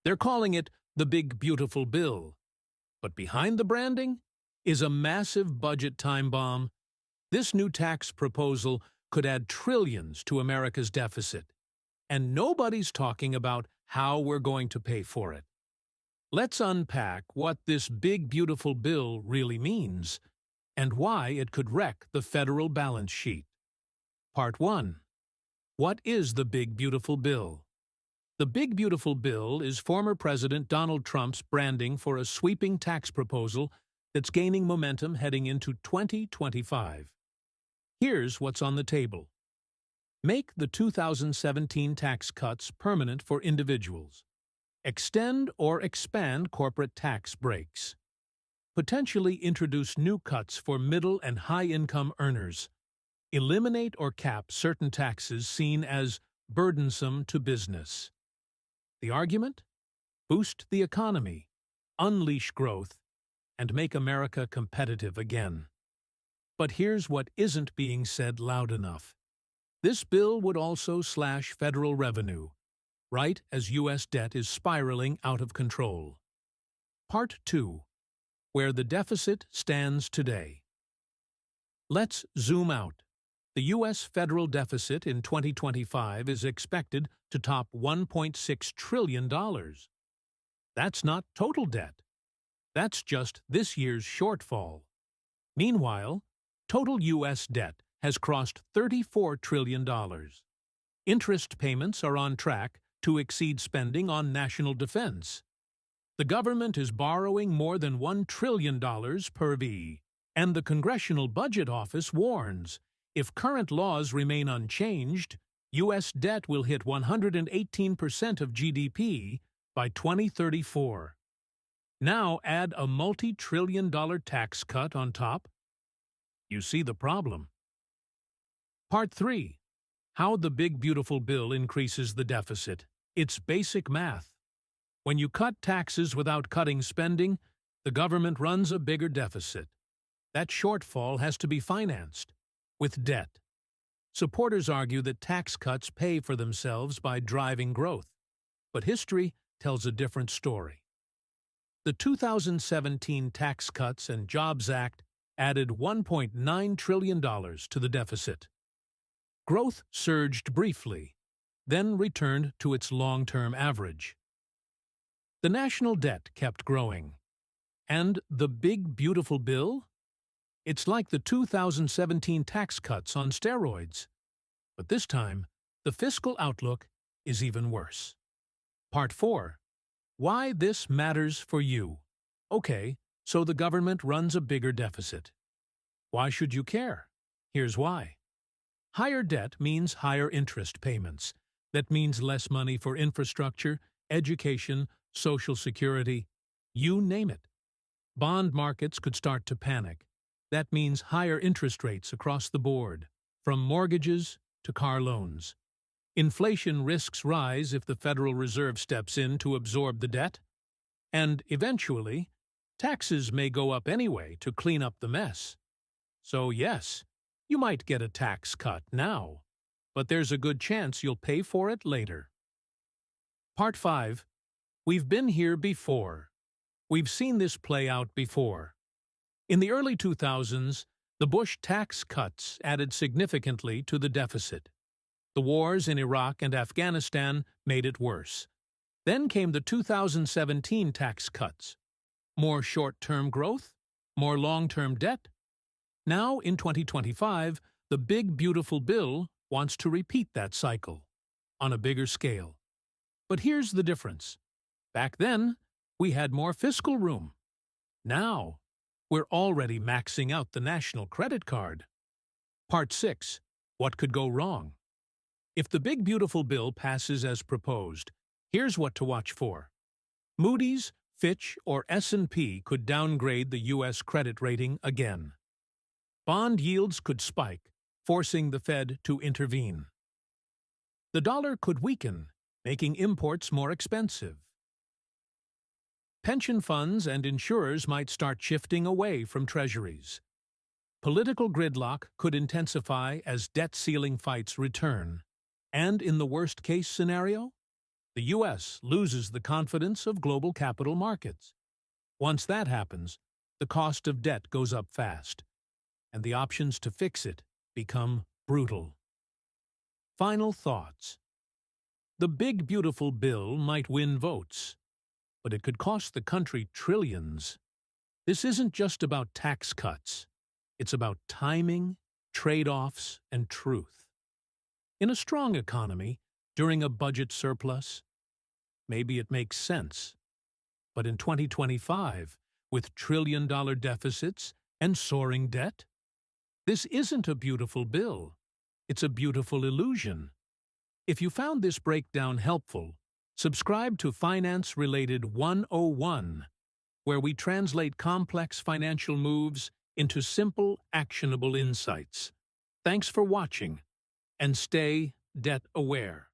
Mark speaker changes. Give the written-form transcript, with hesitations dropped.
Speaker 1: They're calling it the Big Beautiful Bill. But behind the branding is a massive budget time bomb. This new tax proposal could add trillions to America's deficit. And nobody's talking about how we're going to pay for it. Let's unpack what this Big Beautiful Bill really means and why it could wreck the federal balance sheet. Part 1. What is the Big Beautiful Bill? The Big Beautiful Bill is former President Donald Trump's branding for a sweeping tax proposal that's gaining momentum heading into 2025. Here's what's on the table. Make the 2017 tax cuts permanent for individuals. Extend or expand corporate tax breaks. Potentially introduce new cuts for middle and high-income earners. Eliminate or cap certain taxes seen as burdensome to business. The argument? Boost the economy, unleash growth, and make America competitive again. But here's what isn't being said loud enough. This bill would also slash federal revenue, right as U.S. debt is spiraling out of control. Part 2. Where the deficit stands today. Let's zoom out. The U.S. federal deficit in 2025 is expected to top $1.6 trillion. That's not total debt. That's just this year's shortfall. Meanwhile, total U.S. debt has crossed $34 trillion. Interest payments are on track to exceed spending on national defense. The government is borrowing more than $1 trillion per V, and the Congressional Budget Office warns if current laws remain unchanged, U.S. debt will hit 118% of GDP by 2034. Now add a multi-trillion-dollar tax cut on top. You see the problem. Part 3. How the Big Beautiful Bill increases the deficit. It's basic math. When you cut taxes without cutting spending, the government runs a bigger deficit. That shortfall has to be financed with debt. Supporters argue that tax cuts pay for themselves by driving growth, but history tells a different story. The 2017 Tax Cuts and Jobs Act added $1.9 trillion to the deficit. Growth surged briefly, then returned to its long-term average. The national debt kept growing. And the Big Beautiful Bill? It's like the 2017 tax cuts on steroids. But this time, the fiscal outlook is even worse. Part 4. Why this matters for you. Okay, so the government runs a bigger deficit. Why should you care? Here's why. Higher debt means higher interest payments. That means less money for infrastructure, education, Social Security, you name it. Bond markets could start to panic. That means higher interest rates across the board, from mortgages to car loans. Inflation risks rise if the Federal Reserve steps in to absorb the debt. And eventually, taxes may go up anyway to clean up the mess. So yes, you might get a tax cut now, but there's a good chance you'll pay for it later. Part 5. We've been here before. We've seen this play out before. In the early 2000s, the Bush tax cuts added significantly to the deficit. The wars in Iraq and Afghanistan made it worse. Then came the 2017 tax cuts. More short-term growth, more long-term debt. Now, in 2025, the Big Beautiful Bill wants to repeat that cycle, on a bigger scale. But here's the difference. Back then, we had more fiscal room. Now, we're already maxing out the national credit card. Part 6. What could go wrong? If the Big Beautiful Bill passes as proposed, here's what to watch for. Moody's, Fitch, or S&P could downgrade the U.S. credit rating again. Bond yields could spike, forcing the Fed to intervene. The dollar could weaken, making imports more expensive. Pension funds and insurers might start shifting away from treasuries. Political gridlock could intensify as debt ceiling fights return. And in the worst-case scenario, The U.S. loses the confidence of global capital markets. Once that happens, the cost of debt goes up fast, and the options to fix it become brutal. Final thoughts. The big beautiful bill might win votes, but it could cost the country trillions. This isn't just about tax cuts. It's about timing, trade-offs, and truth. In a strong economy, during a budget surplus, maybe it makes sense. But in 2025, with trillion-dollar deficits and soaring debt, this isn't a beautiful bill. It's a beautiful illusion. If you found this breakdown helpful, subscribe to Finance-Related 101, where we translate complex financial moves into simple, actionable insights. Thanks for watching, and stay debt-aware.